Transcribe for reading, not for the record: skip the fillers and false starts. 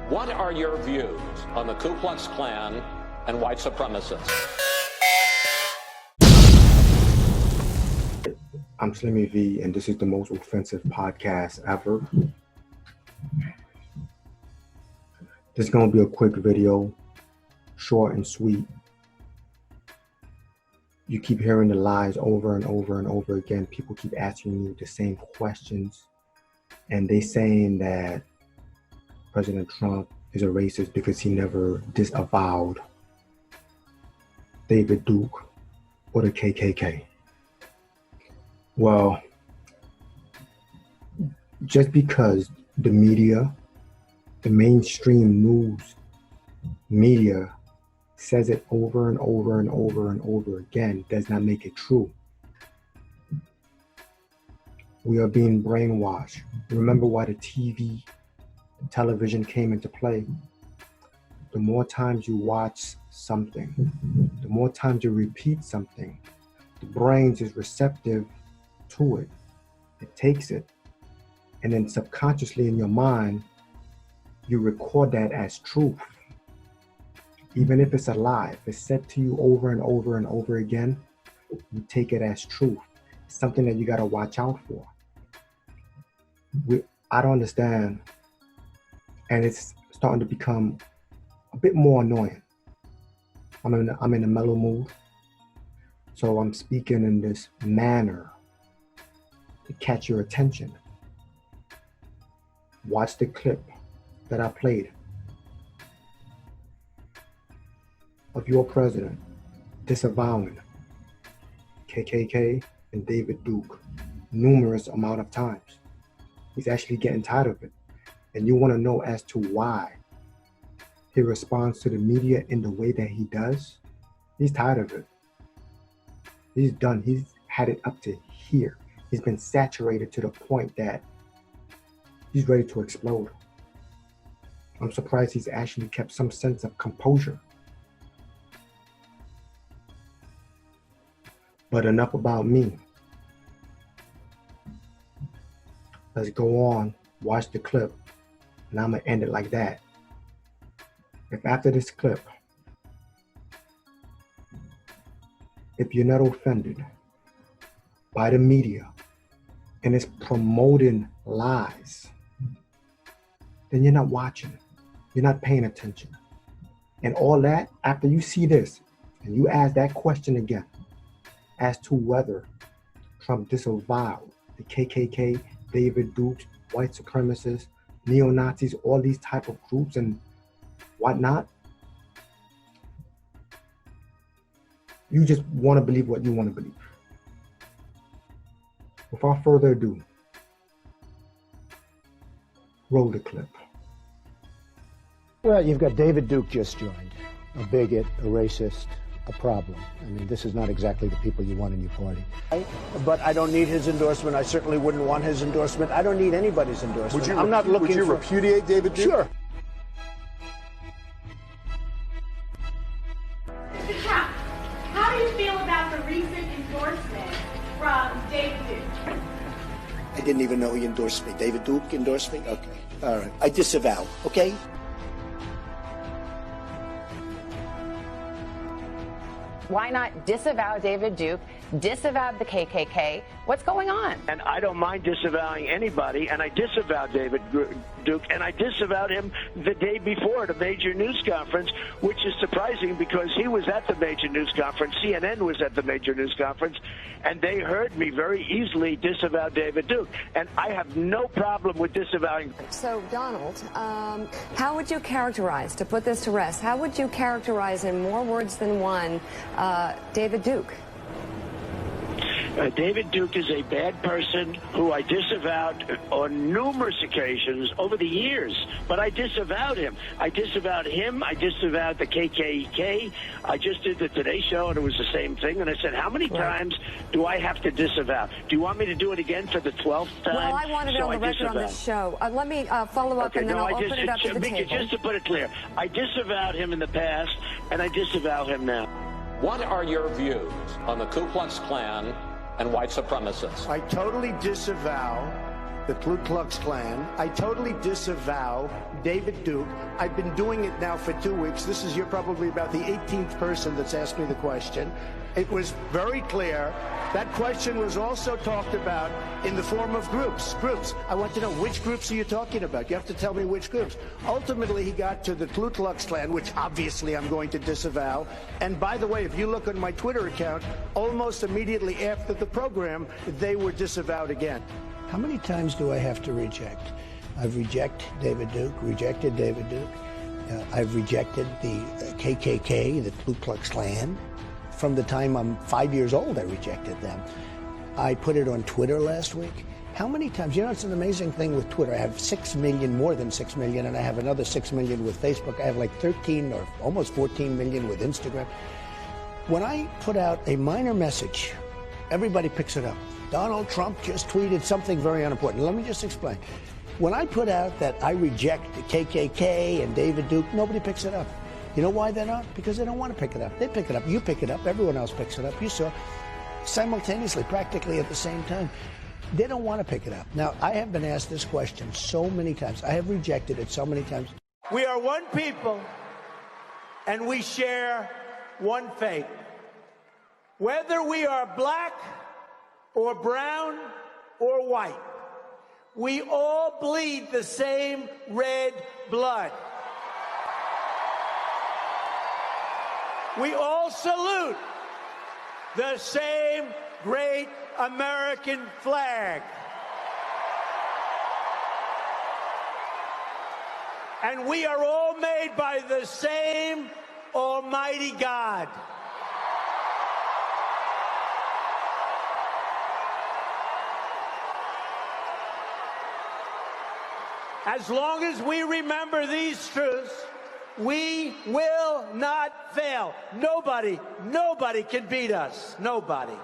What are your views on the Ku Klux Klan and white supremacists? I'm Slimmy V, and this is the most offensive podcast ever. This is going to be a quick video, short and sweet. You keep hearing the lies over and over and over again. People keep asking you the same questions, and they saying that President Trump is a racist because he never disavowed David Duke or the KKK. Well, just because the media, the mainstream news media says it over and over and over and over again does not make it true. We are being brainwashed. Remember why the television came into play? The more times you watch something, the more times you repeat something, the brain is receptive to it. It takes it, and then subconsciously in your mind, you record that as truth. Even if it's a lie, if it's said to you over and over and over again, you take it as truth. It's something that you got to watch out for. I don't understand, and it's starting to become a bit more annoying. I'm in a mellow mood, so I'm speaking in this manner to catch your attention. Watch the clip that I played of your president disavowing KKK and David Duke numerous amount of times. He's actually getting tired of it. And you want to know as to why he responds to the media in the way that he does? He's tired of it. He's done. He's had it up to here. He's been saturated to the point that he's ready to explode. I'm surprised he's actually kept some sense of composure. But enough about me. Let's go on, watch the clip, and I'm gonna end it like that. If after this clip, if you're not offended by the media and it's promoting lies, then you're not watching, you're not paying attention. And all that, after you see this, and you ask that question again, as to whether Trump disavowed the KKK, David Dukes, white supremacists, neo-Nazis, all these type of groups and whatnot, you just want to believe what you want to believe. Without further ado, roll the clip. Well, you've got David Duke just joined, a bigot, a racist, a problem. I mean, this is not exactly the people you want in your party. But I don't need his endorsement. I certainly wouldn't want his endorsement. I don't need anybody's endorsement. Would you repudiate David Duke? Sure. Mr. Trump, how do you feel about the recent endorsement from David Duke? I didn't even know he endorsed me. David Duke endorsed me? Okay. All right. I disavow, okay? Why not disavow David Duke, disavow the KKK? What's going on? And I don't mind disavowing anybody, and I disavowed David Duke, and I disavowed him the day before at a major news conference, which is surprising because he was at the major news conference, CNN was at the major news conference, and they heard me very easily disavow David Duke. And I have no problem with disavowing. So, Donald, how would you characterize, to put this to rest, how would you characterize in more words than one David Duke? David Duke is a bad person who I disavowed on numerous occasions over the years, but I disavowed him. I disavowed him. I disavowed the KKK. I just did the Today Show, and it was the same thing. And I said, how many times do I have to disavow? Do you want me to do it again for the 12th time? Well, I wanted it on the record on this show. Let me follow up, and then I'll open it up to the table. Just to put it clear, I disavowed him in the past, and I disavow him now. What are your views on the Ku Klux Klan and white supremacists? I totally disavow the Ku Klux Klan. I totally disavow David Duke. I've been doing it now for 2 weeks. You're probably about the 18th person that's asked me the question. It was very clear. That question was also talked about in the form of groups. I want to know, which groups are you talking about? You have to tell me which groups. Ultimately, he got to the Ku Klux Klan, which obviously I'm going to disavow. And by the way, if you look on my Twitter account, almost immediately after the program, they were disavowed again. How many times do I have to reject? I've rejected David Duke. I've rejected the KKK, the Ku Klux Klan. From the time I'm 5 years old, I rejected them. I put it on Twitter last week. How many times? You know, it's an amazing thing with Twitter. I have 6 million, more than 6 million, and I have another 6 million with Facebook. I have like 13 or almost 14 million with Instagram. When I put out a minor message, everybody picks it up. Donald Trump just tweeted something very unimportant. Let me just explain. When I put out that I reject the KKK and David Duke, nobody picks it up. You know why they're not? Because they don't want to pick it up. They pick it up. You pick it up. Everyone else picks it up. You saw simultaneously, practically at the same time. They don't want to pick it up. Now, I have been asked this question so many times. I have rejected it so many times. We are one people, and we share one faith. Whether we are black or brown or white, we all bleed the same red blood. We all salute the same great American flag. And we are all made by the same Almighty God. As long as we remember these truths, we will not fail. Nobody can beat us. Nobody.